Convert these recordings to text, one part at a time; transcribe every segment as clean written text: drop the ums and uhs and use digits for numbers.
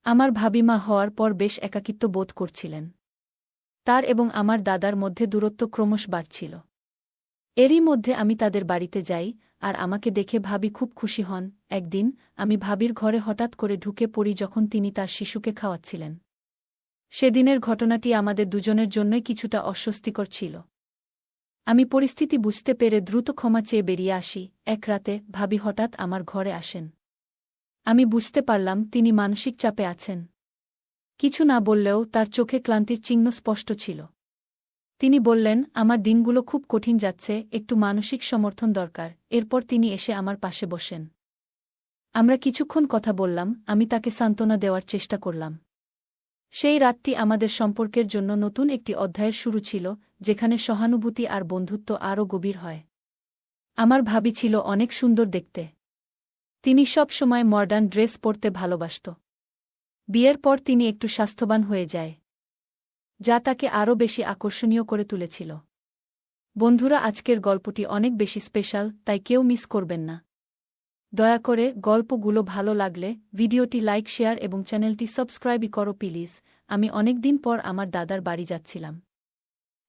আমার ভাবিমা হওয়ার পর বেশ একাকিত্ব বোধ করছিলেন। তার এবং আমার দাদার মধ্যে দূরত্ব ক্রমশ বাড়ছিল। এরই মধ্যে আমি তাদের বাড়িতে যাই, আর আমাকে দেখে ভাবি খুব খুশি হন। একদিন আমি ভাবির ঘরে হঠাৎ করে ঢুকে পড়ি যখন তিনি তার শিশুকে খাওয়াচ্ছিলেন। সেদিনের ঘটনাটি আমাদের দুজনের জন্যই কিছুটা অস্বস্তিকর ছিল। আমি পরিস্থিতি বুঝতে পেরে দ্রুত ক্ষমা চেয়ে বেরিয়ে আসি। এক রাতে ভাবি হঠাৎ আমার ঘরে আসেন। আমি বুঝতে পারলাম তিনি মানসিক চাপে আছেন। কিছু না বললেও তার চোখে ক্লান্তির চিহ্ন স্পষ্ট ছিল। তিনি বললেন, আমার দিনগুলো খুব কঠিন যাচ্ছে, একটু মানসিক সমর্থন দরকার। এরপর তিনি এসে আমার পাশে বসেন। আমরা কিছুক্ষণ কথা বললাম, আমি তাকে সান্ত্বনা দেওয়ার চেষ্টা করলাম। সেই রাতটি আমাদের সম্পর্কের জন্য নতুন একটি অধ্যায়ের শুরু ছিল, যেখানে সহানুভূতি আর বন্ধুত্ব আরও গভীর হয়। আমার ভাবি ছিল অনেক সুন্দর দেখতে। তিনি সব সময় মডার্ন ড্রেস পরতে ভালোবাসত। বিয়ের পর তিনি একটু স্বাস্থ্যবান হয়ে যায়, যা তাকে আরও বেশি আকর্ষণীয় করে তুলেছিল। বন্ধুরা, আজকের গল্পটি অনেক বেশি স্পেশাল, তাই কেউ মিস করবেন না। দয়া করে গল্পগুলো ভালো লাগলে ভিডিওটি লাইক, শেয়ার এবং চ্যানেলটি সাবস্ক্রাইব করো প্লিজ। আমি অনেকদিন পর আমার দাদার বাড়ি যাচ্ছিলাম।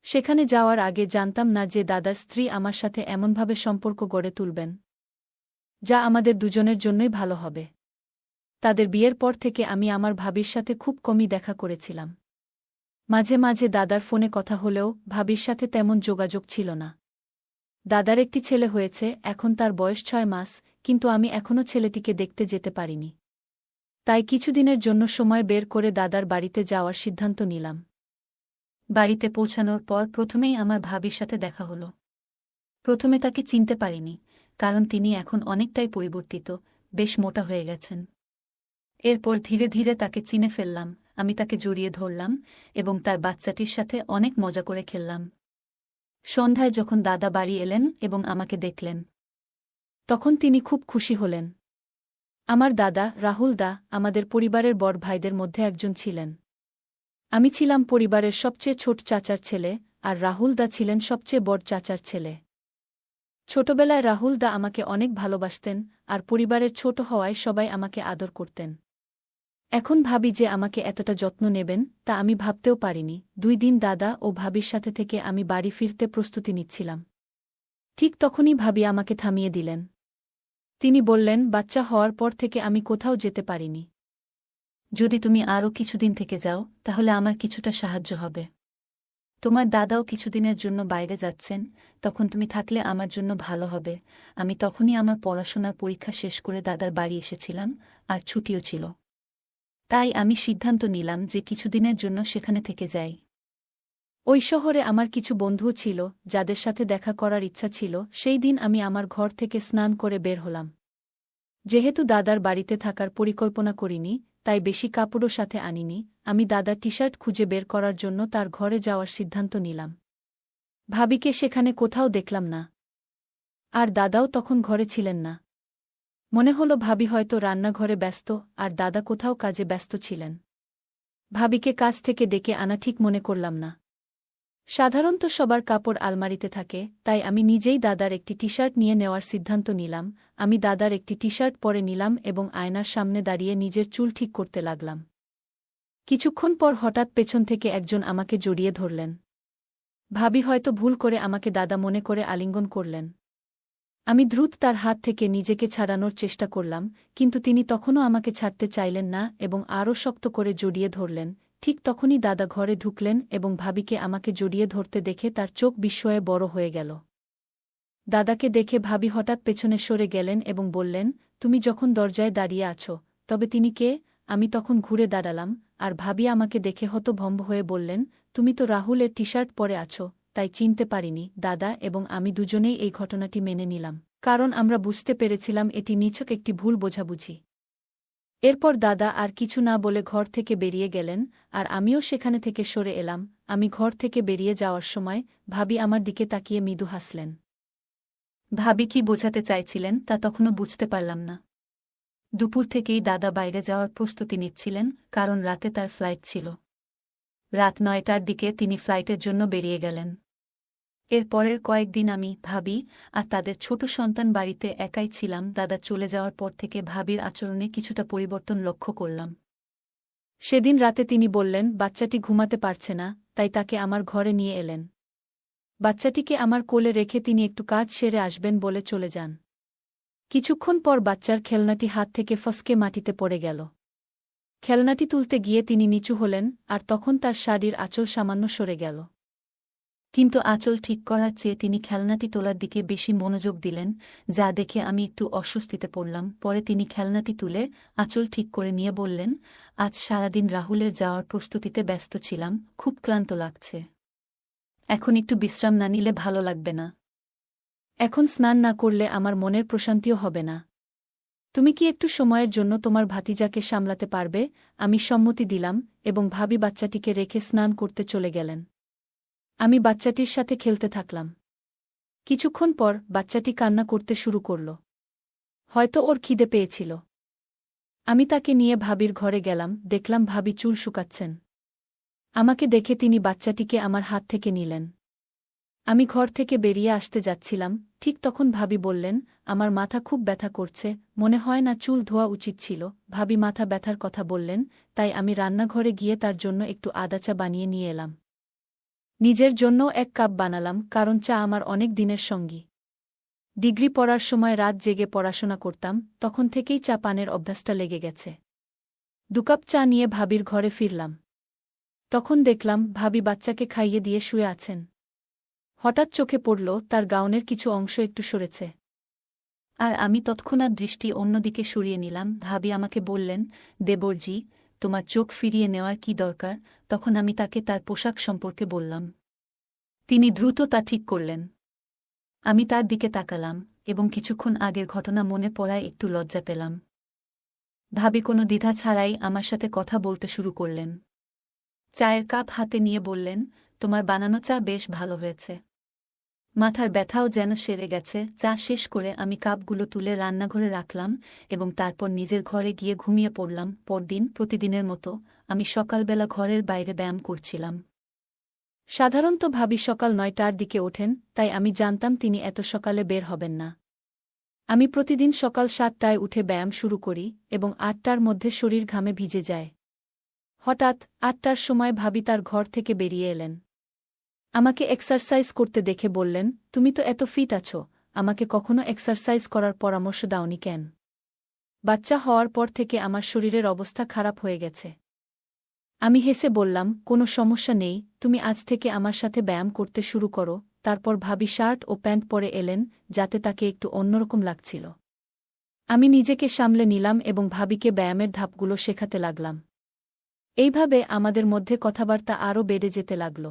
সেখানে যাওয়ার আগে জানতাম না যে দাদার স্ত্রী আমার সাথে এমনভাবে সম্পর্ক গড়ে তুলবেন, যা আমাদের দুজনের জন্যই ভালো হবে। তাদের বিয়ের পর থেকে আমি আমার ভাবির সাথে খুব কমই দেখা করেছিলাম। মাঝে মাঝে দাদার ফোনে কথা হলেও ভাবির সাথে তেমন যোগাযোগ ছিল না। দাদার একটি ছেলে হয়েছে, এখন তার বয়স 6 মাস, কিন্তু আমি এখনও ছেলেটিকে দেখতে যেতে পারিনি। তাই কিছুদিনের জন্য সময় বের করে দাদার বাড়িতে যাওয়ার সিদ্ধান্ত নিলাম। বাড়িতে পৌঁছানোর পর প্রথমেই আমার ভাবির সাথে দেখা হলো। প্রথমে তাকে চিনতে পারিনি, কারণ তিনি এখন অনেকটাই পরিবর্তিত, বেশ মোটা হয়ে গেছেন। এরপর ধীরে ধীরে তাকে চিনে ফেললাম। আমি তাকে জড়িয়ে ধরলাম এবং তার বাচ্চাটির সাথে অনেক মজা করে খেললাম। সন্ধ্যায় যখন দাদা বাড়ি এলেন এবং আমাকে দেখলেন, তখন তিনি খুব খুশি হলেন। আমার দাদা, রাহুল দা, আমাদের পরিবারের বড় ভাইদের মধ্যে একজন ছিলেন। আমি ছিলাম পরিবারের সবচেয়ে ছোট চাচার ছেলে, আর রাহুল দা ছিলেন সবচেয়ে বড় চাচার ছেলে। ছোটবেলায় রাহুল দা আমাকে অনেক ভালোবাসতেন, আর পরিবারের ছোট হওয়ায় সবাই আমাকে আদর করতেন। এখন ভাবি যে আমাকে এতটা যত্ন নেবেন, তা আমি ভাবতেও পারিনি। 2 দিন দাদা ও ভাবির সাথে থেকে আমি বাড়ি ফিরতে প্রস্তুতি নিচ্ছিলাম। ঠিক তখনই ভাবি আমাকে থামিয়ে দিলেন। তিনি বললেন, বাচ্চা হওয়ার পর থেকে আমি কোথাও যেতে পারিনি। যদি তুমি আরও কিছুদিন থেকে যাও, তাহলে আমার কিছুটা সাহায্য হবে। তোমার দাদাও কিছুদিনের জন্য বাইরে যাচ্ছেন, তখন তুমি থাকলে আমার জন্য ভালো হবে। আমি তখনই আমার পড়াশোনার পরীক্ষা শেষ করে দাদার বাড়ি এসেছিলাম, আর ছুটিও ছিল। তাই আমি সিদ্ধান্ত নিলাম যে কিছুদিনের জন্য সেখানে থেকে যাই। ওই শহরে আমার কিছু বন্ধুও ছিল, যাদের সাথে দেখা করার ইচ্ছা ছিল। সেই দিন আমি আমার ঘর থেকে স্নান করে বের হলাম। যেহেতু দাদার বাড়িতে থাকার পরিকল্পনা করিনি, তাই বেশি কাপড়ও সাথে আনিনি। আমি দাদার টি-শার্ট খুঁজে বের করার জন্য তার ঘরে যাওয়ার সিদ্ধান্ত নিলাম। ভাবিকে সেখানে কোথাও দেখলাম না, আর দাদাও তখন ঘরে ছিলেন না। মনে হলো ভাবি হয়তো রান্নাঘরে ব্যস্ত, আর দাদা কোথাও কাজে ব্যস্ত ছিলেন। ভাবিকে কাজ থেকে ডেকে আনা ঠিক মনে করলাম না। সাধারণত সবার কাপড় আলমারিতে থাকে, তাই আমি নিজেই দাদার একটি টি-শার্ট নিয়ে নেওয়ার সিদ্ধান্ত নিলাম। আমি দাদার একটি টি-শার্ট পরে নিলাম এবং আয়নার সামনে দাঁড়িয়ে নিজের চুল ঠিক করতে লাগলাম। কিছুক্ষণ পর হঠাৎ পেছন থেকে একজন আমাকে জড়িয়ে ধরলেন। ভাবি হয়তো ভুল করে আমাকে দাদা মনে করে আলিঙ্গন করলেন। আমি দ্রুত তার হাত থেকে নিজেকে ছাড়ানোর চেষ্টা করলাম, কিন্তু তিনি তখনও আমাকে ছাড়তে চাইলেন না এবং আরও শক্ত করে জড়িয়ে ধরলেন। ঠিক তখনই দাদা ঘরে ঢুকলেন এবং ভাবিকে আমাকে জড়িয়ে ধরতে দেখে তার চোখ বিস্ময়ে বড় হয়ে গেল। দাদাকে দেখে ভাবি হঠাৎ পেছনে সরে গেলেন এবং বললেন, তুমি যখন দরজায় দাঁড়িয়ে আছো, তবে তিনি কে? আমি তখন ঘুরে দাঁড়ালাম, আর ভাবি আমাকে দেখে হতভম্ব হয়ে বললেন, তুমি তো রাহুলের টি-শার্ট পরে আছো, তাই চিনতে পারিনি। দাদা এবং আমি দুজনেই এই ঘটনাটি মেনে নিলাম, কারণ আমরা বুঝতে পেরেছিলাম এটি নিছক একটি ভুল বোঝাবুঝি। এরপর দাদা আর কিছু না বলে ঘর থেকে বেরিয়ে গেলেন, আর আমিও সেখানে থেকে সরে এলাম। আমি ঘর থেকে বেরিয়ে যাওয়ার সময় ভাবি আমার দিকে তাকিয়ে মৃদু হাসলেন। ভাবি কি বোঝাতে চাইছিলেন তা তখনও বুঝতে পারলাম না। দুপুর থেকেই দাদা বাইরে যাওয়ার প্রস্তুতি নিচ্ছিলেন, কারণ রাতে তার ফ্লাইট ছিল। রাত 9টার দিকে তিনি ফ্লাইটের জন্য বেরিয়ে গেলেন। এর পরের কয়েকদিন আমি, ভাবি আর তাদের ছোট সন্তান বাড়িতে একাই ছিলাম। দাদা চলে যাওয়ার পর থেকে ভাবির আচরণে কিছুটা পরিবর্তন লক্ষ্য করলাম। সেদিন রাতে তিনি বললেন বাচ্চাটি ঘুমাতে পারছে না, তাই তাকে আমার ঘরে নিয়ে এলেন। বাচ্চাটিকে আমার কোলে রেখে তিনি একটু কাজ সেরে আসবেন বলে চলে যান। কিছুক্ষণ পর বাচ্চার খেলনাটি হাত থেকে ফসকে মাটিতে পড়ে গেল। খেলনাটি তুলতে গিয়ে তিনি নিচু হলেন, আর তখন তার শাড়ির আঁচল সামান্য সরে গেল। কিন্তু আঁচল ঠিক করার চেয়ে তিনি খেলনাটি তোলার দিকে বেশি মনোযোগ দিলেন, যা দেখে আমি একটু অস্বস্তিতে পড়লাম। পরে তিনি খেলনাটি তুলে আঁচল ঠিক করে নিয়ে বললেন, আজ সারাদিন রাহুলের যাওয়ার প্রস্তুতিতে ব্যস্ত ছিলাম, খুব ক্লান্ত লাগছে। এখন একটু বিশ্রাম না নিলে ভালো লাগবে না। এখন স্নান না করলে আমার মনের প্রশান্তিও হবে না। তুমি কি একটু সময়ের জন্য তোমার ভাতিজাকে সামলাতে পারবে? আমি সম্মতি দিলাম এবং ভাবি বাচ্চাটিকে রেখে স্নান করতে চলে গেলেন। আমি বাচ্চাটির সাথে খেলতে থাকলাম। কিছুক্ষণ পর বাচ্চাটি কান্না করতে শুরু করল। হয়তো ওর খিদে পেয়েছিল। আমি তাকে নিয়ে ভাবির ঘরে গেলাম, দেখলাম ভাবি চুল শুকাচ্ছেন। আমাকে দেখে তিনি বাচ্চাটিকে আমার হাত থেকে নিলেন। আমি ঘর থেকে বেরিয়ে আসতে যাচ্ছিলাম, ঠিক তখন ভাবি বললেন, আমার মাথা খুব ব্যথা করছে, মনে হয় না চুল ধোয়া উচিত ছিল। ভাবি মাথা ব্যথার কথা বললেন, তাই আমি রান্নাঘরে গিয়ে তার জন্য একটু আদা চা বানিয়ে নিয়ে এলাম। নিজের জন্য 1 কাপ বানালাম, কারণ চা আমার অনেক দিনের সঙ্গী। ডিগ্রি পড়ার সময় রাত জেগে পড়াশোনা করতাম, তখন থেকেই চা পানের অভ্যাসটা লেগে গেছে। 2 কাপ চা নিয়ে ভাবির ঘরে ফিরলাম। তখন দেখলাম ভাবি বাচ্চাকে খাইয়ে দিয়ে শুয়ে আছেন। হঠাৎ চোখে পড়ল তার গাউনের কিছু অংশ একটু সরেছে। আর আমি তৎক্ষণাৎ দৃষ্টি অন্যদিকে সরিয়ে নিলাম। ভাবি আমাকে বললেন, দেবরজি, তোমার চোখ ফিরিয়ে নেওয়ার কি দরকার? তখন আমি তাকে তার পোশাক সম্পর্কে বললাম। তিনি দ্রুত তা ঠিক করলেন। আমি তার দিকে তাকালাম এবং কিছুক্ষণ আগের ঘটনা মনে পড়ায় একটু লজ্জা পেলাম। ভাবি কোনো দ্বিধা ছাড়াই আমার সাথে কথা বলতে শুরু করলেন। চায়ের কাপ হাতে নিয়ে বললেন, তোমার বানানো চা বেশ ভালো হয়েছে। মাথার ব্যথাও যেন সেরে গেছে। চা শেষ করে আমি কাপগুলো তুলে রান্নাঘরে রাখলাম এবং তারপর নিজের ঘরে গিয়ে ঘুমিয়ে পড়লাম। পরদিন প্রতিদিনের মতো আমি সকালবেলা ঘরের বাইরে ব্যায়াম করছিলাম। সাধারণত ভাবি সকাল 9টার দিকে ওঠেন, তাই আমি জানতাম তিনি এত সকালে বের হবেন না। আমি প্রতিদিন সকাল 7টায় উঠে ব্যায়াম শুরু করি এবং 8টার মধ্যে শরীর ঘামে ভিজে যায়। হঠাৎ 8টার সময় ভাবি তার ঘর থেকে বেরিয়ে এলেন। আমাকে এক্সারসাইজ করতে দেখে বললেন, তুমি তো এত ফিট আছো, আমাকে কখনো এক্সারসাইজ করার পরামর্শ দাওনি কেন? বাচ্চা হওয়ার পর থেকে আমার শরীরের অবস্থা খারাপ হয়ে গেছে। আমি হেসে বললাম, কোনো সমস্যা নেই, তুমি আজ থেকে আমার সাথে ব্যায়াম করতে শুরু করো। তারপর ভাবি শার্ট ও প্যান্ট পরে এলেন, যাতে তাকে একটু অন্যরকম লাগছিল। আমি নিজেকে সামলে নিলাম এবং ভাবিকে ব্যায়ামের ধাপগুলো শেখাতে লাগলাম। এইভাবে আমাদের মধ্যে কথাবার্তা আরও বেড়ে যেতে লাগল।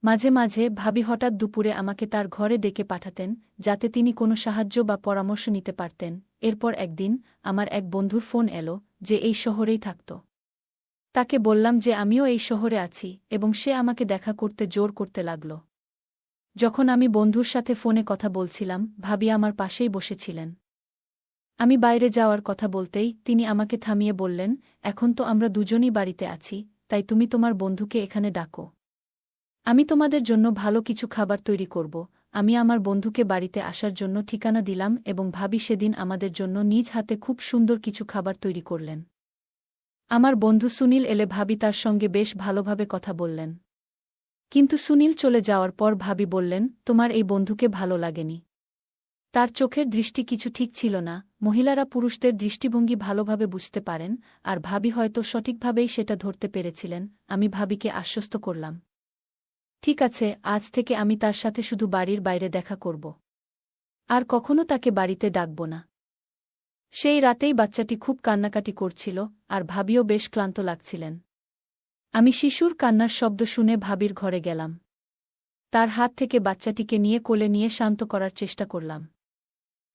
মাঝে মাঝে ভাবি হঠাৎ দুপুরে আমাকে তার ঘরে ডেকে পাঠাতেন, যাতে তিনি কোনো সাহায্য বা পরামর্শ নিতে পারতেন। এরপর একদিন আমার এক বন্ধুর ফোন এলো, যে এই শহরেই থাকত। তাকে বললাম যে আমিও এই শহরে আছি এবং সে আমাকে দেখা করতে জোর করতে লাগল। যখন আমি বন্ধুর সাথে ফোনে কথা বলছিলাম, ভাবি আমার পাশেই বসেছিলেন। আমি বাইরে যাওয়ার কথা বলতেই তিনি আমাকে থামিয়ে বললেন, এখন তো আমরা দুজনই বাড়িতে আছি, তাই তুমি তোমার বন্ধুকে এখানে ডাকো। আমি তোমাদের জন্য ভালো কিছু খাবার তৈরি করব। আমি আমার বন্ধুকে বাড়িতে আসার জন্য ঠিকানা দিলাম এবং ভাবি সেদিন আমাদের জন্য নিজ হাতে খুব সুন্দর কিছু খাবার তৈরি করলেন। আমার বন্ধু সুনীল এলে ভাবি তার সঙ্গে বেশ ভালোভাবে কথা বললেন। কিন্তু সুনীল চলে যাওয়ার পর ভাবি বললেন, তোমার এই বন্ধুকে ভালো লাগেনি। তার চোখের দৃষ্টি কিছু ঠিক ছিল না। মহিলারা পুরুষদের দৃষ্টিভঙ্গি ভালোভাবে বুঝতে পারেন, আর ভাবি হয়তো সঠিকভাবেই সেটা ধরতে পেরেছিলেন। আমি ভাবিকে আশ্বস্ত করলাম, ঠিক আছে, আজ থেকে আমি তার সাথে শুধু বাড়ির বাইরে দেখা করব। আর কখনো তাকে বাড়িতে ডাকব না। সেই রাতেই বাচ্চাটি খুব কান্নাকাটি করছিল, আর ভাবিও বেশ ক্লান্ত লাগছিলেন। আমি শিশুর কান্নার শব্দ শুনে ভাবির ঘরে গেলাম। তার হাত থেকে বাচ্চাটিকে নিয়ে কোলে নিয়ে শান্ত করার চেষ্টা করলাম।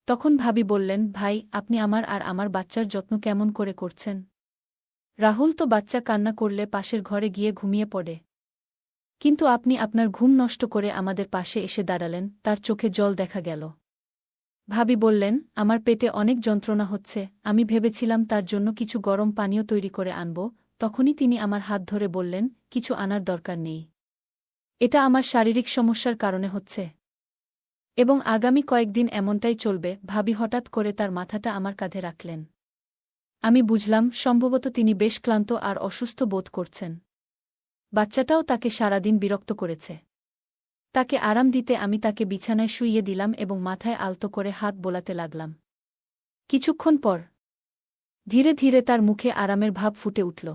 তখন ভাবি বললেন, ভাই, আপনি আমার আর আমার বাচ্চার যত্ন কেমন করে করছেন? রাহুল তো বাচ্চা কান্না করলে পাশের ঘরে গিয়ে ঘুমিয়ে পড়ে, কিন্তু আপনি আপনার ঘুম নষ্ট করে আমাদের পাশে এসে দাঁড়ালেন। তার চোখে জল দেখা গেল। ভাবি বললেন, আমার পেটে অনেক যন্ত্রণা হচ্ছে, আমি ভেবেছিলাম তার জন্য কিছু গরম পানীয় তৈরি করে আনব। তখনই তিনি আমার হাত ধরে বললেন, কিছু আনার দরকার নেই। এটা আমার শারীরিক সমস্যার কারণে হচ্ছে এবং আগামী কয়েকদিন এমনটাই চলবে। ভাবি হঠাৎ করে তার মাথাটা আমার কাঁধে রাখলেন। আমি বুঝলাম সম্ভবত তিনি বেশ ক্লান্ত আর অসুস্থ বোধ করছেন। বাচ্চাটাও তাকে সারাদিন বিরক্ত করেছে। তাকে আরাম দিতে আমি তাকে বিছানায় শুইয়ে দিলাম এবং মাথায় আলতো করে হাত বোলাতে লাগলাম। কিছুক্ষণ পর ধীরে ধীরে তার মুখে আরামের ভাব ফুটে উঠল।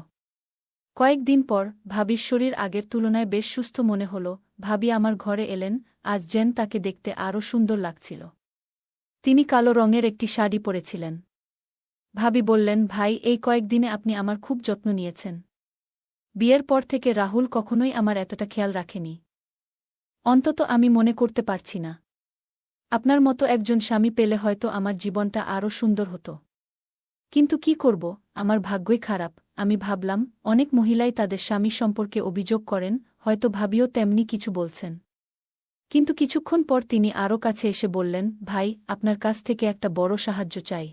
কয়েকদিন পর ভাবির শরীর আগের তুলনায় বেশ সুস্থ মনে হল। ভাবি আমার ঘরে এলেন, আজ যেন তাকে দেখতে আরও সুন্দর লাগছিল। তিনি কালো রঙের একটি শাড়ি পরেছিলেন। ভাবি বললেন, ভাই, এই কয়েকদিনে আপনি আমার খুব যত্ন নিয়েছেন। বিয়ের পর থেকে রাহুল কখনোই আমার এতটা খেয়াল রাখেনি। অন্তত আমি মনে করতে পারছি না। আপনার মতো একজন স্বামী পেলে হয়তো আমার জীবনটা আরও সুন্দর হতো। কিন্তু কি করব, আমার ভাগ্যই খারাপ। আমি ভাবলাম, অনেক মহিলাই তাদের স্বামী সম্পর্কে অভিযোগ করেন, হয়তো ভাবিও তেমনি কিছু বলছেন। কিন্তু কিছুক্ষণ পর তিনি আরও কাছে এসে বললেন, ভাই, আপনার কাছ থেকে একটা বড় সাহায্য চাই।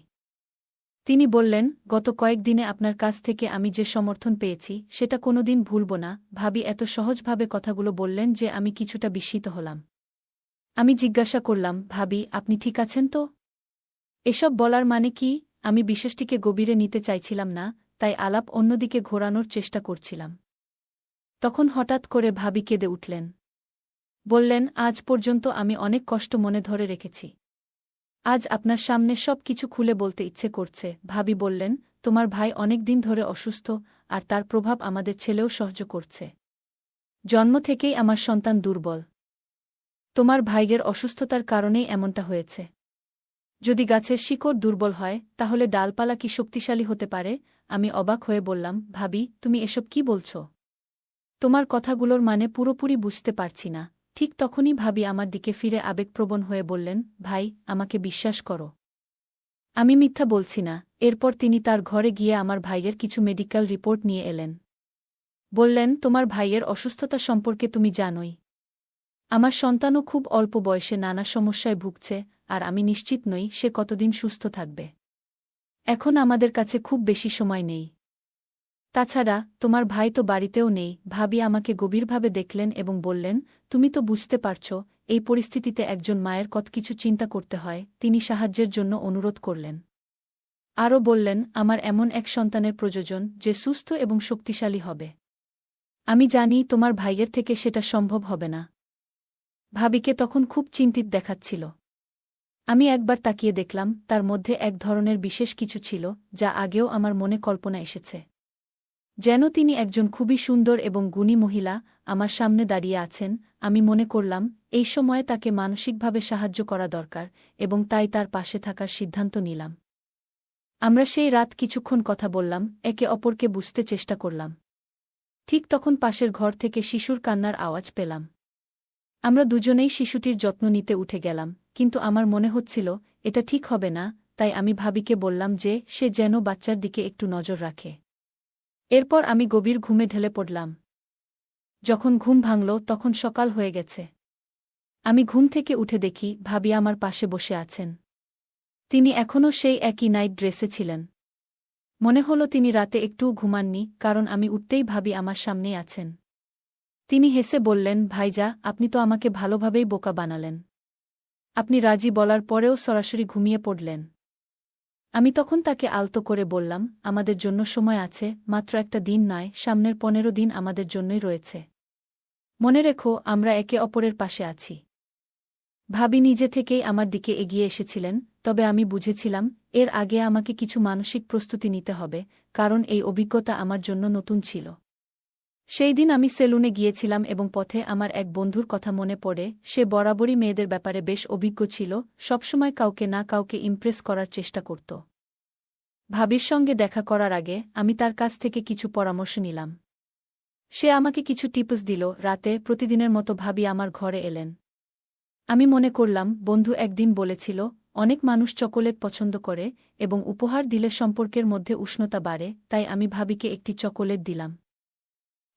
তিনি বললেন, গত কয়েকদিনে আপনার কাছ থেকে আমি যে সমর্থন পেয়েছি সেটা কোনোদিন ভুলব না। ভাবি এত সহজভাবে কথাগুলো বললেন যে আমি কিছুটা বিস্মিত হলাম। আমি জিজ্ঞাসা করলাম, ভাবি, আপনি ঠিক আছেন তো? এসব বলার মানে কি? আমি বিষয়টিকে গভীরে নিতে চাইছিলাম না, তাই আলাপ অন্যদিকে ঘোরানোর চেষ্টা করছিলাম। তখন হঠাৎ করে ভাবি কেঁদে উঠলেন। বললেন, আজ পর্যন্ত আমি অনেক কষ্ট মনে ধরে রেখেছি। আজ আপনার সামনে সব কিছু খুলে বলতে ইচ্ছে করছে। ভাবি বললেন, তোমার ভাই অনেক দিন ধরে অসুস্থ, আর তার প্রভাব আমাদের ছেলেও সহ্য করছে। জন্ম থেকেই আমার সন্তান দুর্বল। তোমার ভাইয়ের অসুস্থতার কারণেই এমনটা হয়েছে। যদি গাছের শিকড় দুর্বল হয়, তাহলে ডালপালা কি শক্তিশালী হতে পারে? আমি অবাক হয়ে বললাম, ভাবি, তুমি এসব কি বলছ? তোমার কথাগুলোর মানে পুরোপুরি বুঝতে পারছি না। ঠিক তখনই ভাবি আমার দিকে ফিরে আবেগপ্রবণ হয়ে বললেন, ভাই, আমাকে বিশ্বাস করো। আমি মিথ্যা বলছি না। এরপর তিনি তার ঘরে গিয়ে আমার ভাইয়ের কিছু মেডিকেল রিপোর্ট নিয়ে এলেন। বললেন, তোমার ভাইয়ের অসুস্থতা সম্পর্কে তুমি জানোই। আমার সন্তানও খুব অল্প বয়সে নানা সমস্যায় ভুগছে, আর আমি নিশ্চিত নই সে কতদিন সুস্থ থাকবে। এখন আমাদের কাছে খুব বেশি সময় নেই। তাছাড়া তোমার ভাই তো বাড়িতেও নেই। ভাবি আমাকে গভীরভাবে দেখলেন এবং বললেন, তুমি তো বুঝতে পারছ, এই পরিস্থিতিতে একজন মায়ের কত কিছু চিন্তা করতে হয়। তিনি সাহায্যের জন্য অনুরোধ করলেন। আরও বললেন, আমার এমন এক সন্তানের প্রয়োজন যে সুস্থ এবং শক্তিশালী হবে। আমি জানি তোমার ভাইয়ের থেকে সেটা সম্ভব হবে না। ভাবিকে তখন খুব চিন্তিত দেখাচ্ছিল। আমি একবার তাকিয়ে দেখলাম, তার মধ্যে এক ধরনের বিশেষ কিছু ছিল, যা আগেও আমার মনে কল্পনা এসেছে। যেন তিনি একজন খুবই সুন্দর এবং গুণী মহিলা আমার সামনে দাঁড়িয়ে আছেন। আমি মনে করলাম, এই সময়ে তাকে মানসিকভাবে সাহায্য করা দরকার, এবং তাই তার পাশে থাকার সিদ্ধান্ত নিলাম। আমরা সেই রাত কিছুক্ষণ কথা বললাম, একে অপরকে বুঝতে চেষ্টা করলাম। ঠিক তখন পাশের ঘর থেকে শিশুর কান্নার আওয়াজ পেলাম। আমরা দুজনেই শিশুটির যত্ন নিতে উঠে গেলাম, কিন্তু আমার মনে হচ্ছিল এটা ঠিক হবে না। তাই আমি ভাবিকে বললাম যে সে যেন বাচ্চার দিকে একটু নজর রাখে। এরপর আমি গভীর ঘুমে ঢলে পড়লাম। যখন ঘুম ভাঙল তখন সকাল হয়ে গেছে। আমি ঘুম থেকে উঠে দেখি ভাবি আমার পাশে বসে আছেন। তিনি এখনও সেই একই নাইট ড্রেসে ছিলেন। মনে হলো তিনি রাতে একটুও ঘুমাননি, কারণ আমি উঠতেই ভাবি আমার সামনেই আছেন। তিনি হেসে বললেন, ভাইজা, আপনি তো আমাকে ভালোভাবেই বোকা বানালেন। আপনি রাজি বলার পরেও সরাসরি ঘুমিয়ে পড়লেন। আমি তখন তাকে আলতো করে বললাম, আমাদের জন্য সময় আছে, মাত্র একটা দিন নয়, সামনের 15 দিন আমাদের জন্যই রয়েছে। মনে রেখো, আমরা একে অপরের পাশে আছি। ভাবি নিজে থেকেই আমার দিকে এগিয়ে এসেছিলেন, তবে আমি বুঝেছিলাম এর আগে আমাকে কিছু মানসিক প্রস্তুতি নিতে হবে, কারণ এই অভিজ্ঞতা আমার জন্য নতুন ছিল। সেই দিন আমি সেলুনে গিয়েছিলাম এবং পথে আমার এক বন্ধুর কথা মনে পড়ে। সে বরাবরই মেয়েদের ব্যাপারে বেশ অভিজ্ঞ ছিল, সবসময় কাউকে না কাউকে ইমপ্রেস করার চেষ্টা করত। ভাবির সঙ্গে দেখা করার আগে আমি তার কাছ থেকে কিছু পরামর্শ নিলাম। সে আমাকে কিছু টিপস দিল। রাতে প্রতিদিনের মতো ভাবি আমার ঘরে এলেন। আমি মনে করলাম, বন্ধু একদিন বলেছিল, অনেক মানুষ চকোলেট পছন্দ করে এবং উপহার দিলে সম্পর্কের মধ্যে উষ্ণতা বাড়ে, তাই আমি ভাবিকে একটি চকোলেট দিলাম।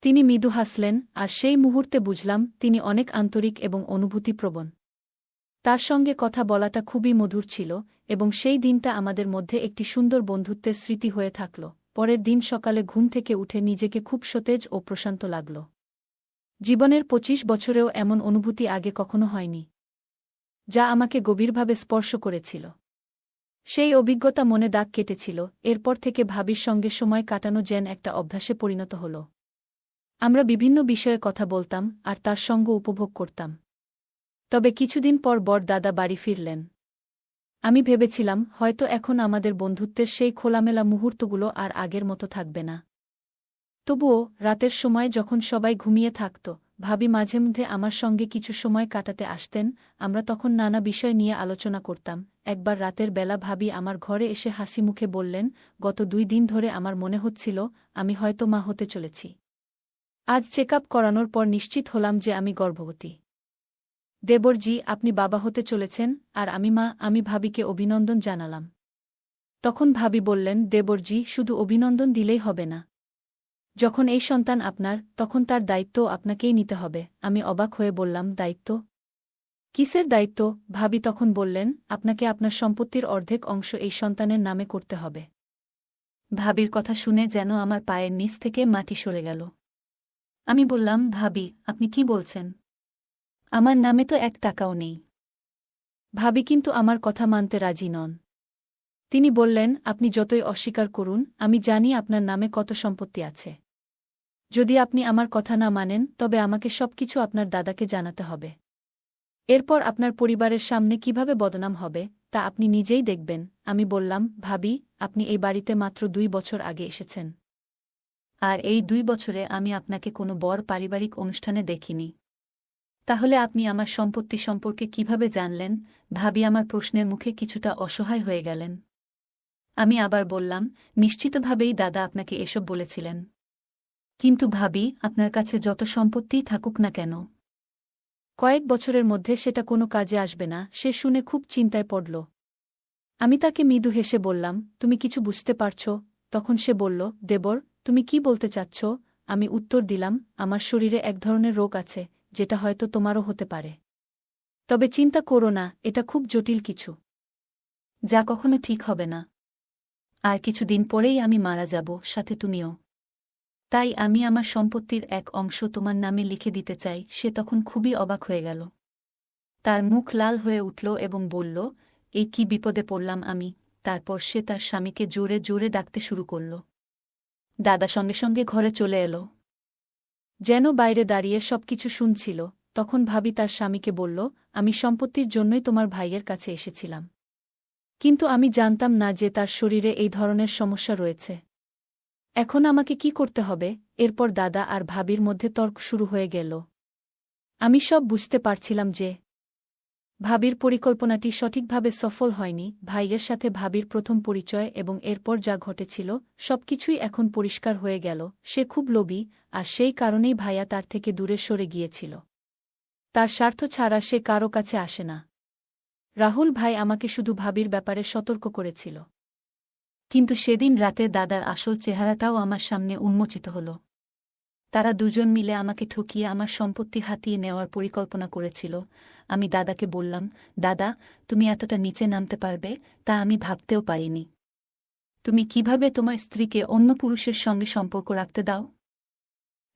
তিনি মৃদু হাসলেন, আর সেই মুহূর্তে বুঝলাম তিনি অনেক আন্তরিক এবং অনুভূতিপ্রবণ। তার সঙ্গে কথা বলাটা খুবই মধুর ছিল, এবং সেই দিনটা আমাদের মধ্যে একটি সুন্দর বন্ধুত্বের স্মৃতি হয়ে থাকল। পরের দিন সকালে ঘুম থেকে উঠে নিজেকে খুব সতেজ ও প্রশান্ত লাগল। জীবনের 25 বছরেও এমন অনুভূতি আগে কখনো হয়নি, যা আমাকে গভীরভাবে স্পর্শ করেছিল। সেই অভিজ্ঞতা মনে দাগ কেটেছিল। এরপর থেকে ভাবির সঙ্গে সময় কাটানো যেন একটা অভ্যাসে পরিণত হল। আমরা বিভিন্ন বিষয়ে কথা বলতাম আর তার সঙ্গ উপভোগ করতাম। তবে কিছুদিন পর বড় দাদা বাড়ি ফিরলেন। আমি ভেবেছিলাম হয়তো এখন আমাদের বন্ধুত্বের সেই খোলামেলা মুহূর্তগুলো আর আগের মতো থাকবে না। তবুও রাতের সময় যখন সবাই ঘুমিয়ে থাকত, ভাবি মাঝে মধ্যে আমার সঙ্গে কিছু সময় কাটাতে আসতেন। আমরা তখন নানা বিষয় নিয়ে আলোচনা করতাম। একবার রাতের বেলা ভাবি আমার ঘরে এসে হাসি মুখে বললেন, গত 2 দিন ধরে আমার মনে হচ্ছিল আমি হয়তো মা হতে চলেছি। আজ চেকআপ করানোর পর নিশ্চিত হলাম যে আমি গর্ভবতী। দেবরজি, আপনি বাবা হতে চলেছেন আর আমি মা। আমি ভাবিকে অভিনন্দন জানালাম। তখন ভাবি বললেন, দেবরজি, শুধু অভিনন্দন দিলেই হবে না। যখন এই সন্তান আপনার, তখন তার দায়িত্ব আপনাকেই নিতে হবে। আমি অবাক হয়ে বললাম, দায়িত্ব? কিসের দায়িত্ব? ভাবি তখন বললেন, আপনাকে আপনার সম্পত্তির অর্ধেক অংশ এই সন্তানের নামে করতে হবে। ভাবির কথা শুনে যেন আমার পায়ের নিচ থেকে মাটি সরে গেল। আমি বললাম, ভাবি, আপনি কি বলছেন? আমার নামে তো 1 টাকাও নেই। ভাবি কিন্তু আমার কথা মানতে রাজি নন। তিনি বললেন, আপনি যতই অস্বীকার করুন, আমি জানি আপনার নামে কত সম্পত্তি আছে। যদি আপনি আমার কথা না মানেন, তবে আমাকে সবকিছু আপনার দাদাকে জানাতে হবে। এরপর আপনার পরিবারের সামনে কিভাবে বদনাম হবে, তা আপনি নিজেই দেখবেন। আমি বললাম, ভাবি, আপনি এই বাড়িতে মাত্র 2 বছর আগে এসেছেন। আর এই 2 বছরে আমি আপনাকে কোনো বড় পারিবারিক অনুষ্ঠানে দেখিনি। তাহলে আপনি আমার সম্পত্তি সম্পর্কে কিভাবে জানলেন? ভাবি আমার প্রশ্নের মুখে কিছুটা অসহায় হয়ে গেলেন। আমি আবার বললাম, নিশ্চিতভাবেই দাদা আপনাকে এসব বলেছিলেন। কিন্তু ভাবি, আপনার কাছে যত সম্পত্তিই থাকুক না কেন, কয়েক বছরের মধ্যে সেটা কোনো কাজে আসবে না। সে শুনে খুব চিন্তায় পড়ল। আমি তাকে মৃদু হেসে বললাম, তুমি কিছু বুঝতে পারছ? তখন সে বলল, দেবর, তুমি কি বলতে চাচ্ছ? আমি উত্তর দিলাম, আমার শরীরে এক ধরনের রোগ আছে, যেটা হয়তো তোমারও হতে পারে। তবে চিন্তা করো না, এটা খুব জটিল কিছু, যা কখনো ঠিক হবে না। আর কিছুদিন পরেই আমি মারা যাব, সাথে তুমিও। তাই আমি আমার সম্পত্তির এক অংশ তোমার নামে লিখে দিতে চাই। সে তখন খুবই অবাক হয়ে গেল। তার মুখ লাল হয়ে উঠল এবং বলল, এই কি বিপদে পড়লাম আমি। তারপর সে তার স্বামীকে জোরে জোরে ডাকতে শুরু করল। দাদা সঙ্গে সঙ্গে ঘরে চলে এলো, যেন বাইরে দাঁড়িয়ে সবকিছু শুনছিল। তখন ভাবি তার স্বামীকে বলল, আমি সম্পত্তির জন্যই তোমার ভাইয়ের কাছে এসেছিলাম। কিন্তু আমি জানতাম না যে তার শরীরে এই ধরনের সমস্যা রয়েছে। এখন আমাকে কি করতে হবে? এরপর দাদা আর ভাবির মধ্যে তর্ক শুরু হয়ে গেল। আমি সব বুঝতে পারছিলাম যে ভাবির পরিকল্পনাটি সঠিকভাবে সফল হয়নি। ভাইয়ের সাথে ভাবির প্রথম পরিচয় এবং এরপর যা ঘটেছিল, সবকিছুই এখন পরিষ্কার হয়ে গেল। সে খুব লোভী, আর সেই কারণেই ভাইয়া তার থেকে দূরে সরে গিয়েছিল। তার স্বার্থ ছাড়া সে কারো কাছে আসে না। রাহুল ভাই আমাকে শুধু ভাবির ব্যাপারে সতর্ক করেছিল। কিন্তু সেদিন রাতে দাদার আসল চেহারাটাও আমার সামনে উন্মোচিত হল। তারা দুজন মিলে আমাকে ঠকিয়ে আমার সম্পত্তি হাতিয়ে নেওয়ার পরিকল্পনা করেছিল। আমি দাদাকে বললাম, দাদা, তুমি এতটা নিচে নামতে পারবে তা আমি ভাবতেও পারিনি। তুমি কিভাবে তোমার স্ত্রীকে অন্য পুরুষের সঙ্গে সম্পর্ক রাখতে দাও?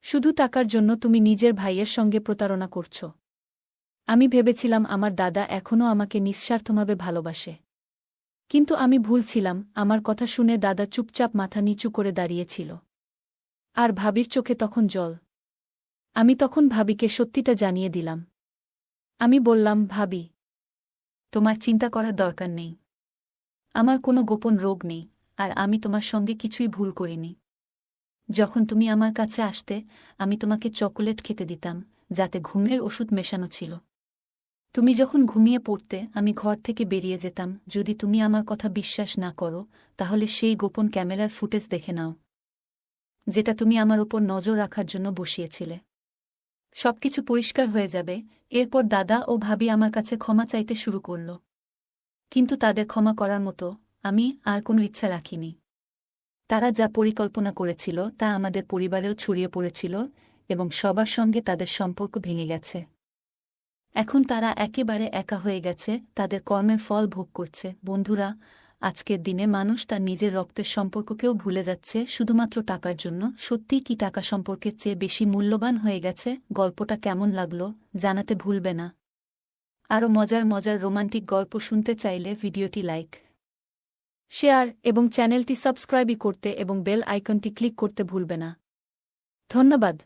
শুধু টাকার জন্য তুমি নিজের ভাইয়ের সঙ্গে প্রতারণা করছ। আমি ভেবেছিলাম আমার দাদা এখনও আমাকে নিঃস্বার্থভাবে ভালোবাসে। কিন্তু আমি ভুল ছিলাম। আমার কথা শুনে দাদা চুপচাপ মাথা নিচু করে দাঁড়িয়েছিল। আর ভাবির চোখে তখন জল। আমি তখন ভাবিকে সত্যিটা জানিয়ে দিলাম। আমি বললাম, ভাবি, তোমার চিন্তা করার দরকার নেই। আমার কোনো গোপন রোগ নেই, আর আমি তোমার সঙ্গে কিছুই ভুল করিনি। যখন তুমি আমার কাছে আসতে, আমি তোমাকে চকোলেট খেতে দিতাম, যাতে ঘুমের ওষুধ মেশানো ছিল। তুমি যখন ঘুমিয়ে পড়তে, আমি ঘর থেকে বেরিয়ে যেতাম। যদি তুমি আমার কথা বিশ্বাস না করো, তাহলে সেই গোপন ক্যামেরার ফুটেজ দেখে নাও, যেটা তুমি আমার উপর নজর রাখার জন্য বসিয়েছিলে। সবকিছু পরিষ্কার হয়ে যাবে। এরপর দাদা ও ভাবি আমার কাছে ক্ষমা চাইতে শুরু করল। কিন্তু তাদের ক্ষমা করার মতো আমি আর কোনো ইচ্ছা রাখিনি। তারা যা পরিকল্পনা করেছিল তা আমাদের পরিবারেও ছড়িয়ে পড়েছিল এবং সবার সঙ্গে তাদের সম্পর্ক ভেঙে গেছে। এখন তারা একেবারে একা হয়ে গেছে, তাদের কর্মের ফল ভোগ করছে। বন্ধুরা, আজকের দিনে মানুষ তার নিজের রক্তের সম্পর্ককেও ভুলে যাচ্ছে শুধুমাত্র টাকার জন্য। সত্যিই কি টাকা সম্পর্কের চেয়ে বেশি মূল্যবান হয়ে গেছে? গল্পটা কেমন লাগলো জানাতে ভুলবে না। আরও মজার মজার রোমান্টিক গল্প শুনতে চাইলে ভিডিওটি লাইক শেয়ার এবং চ্যানেলটি সাবস্ক্রাইবই করতে এবং বেল আইকনটি ক্লিক করতে ভুলবে না। ধন্যবাদ।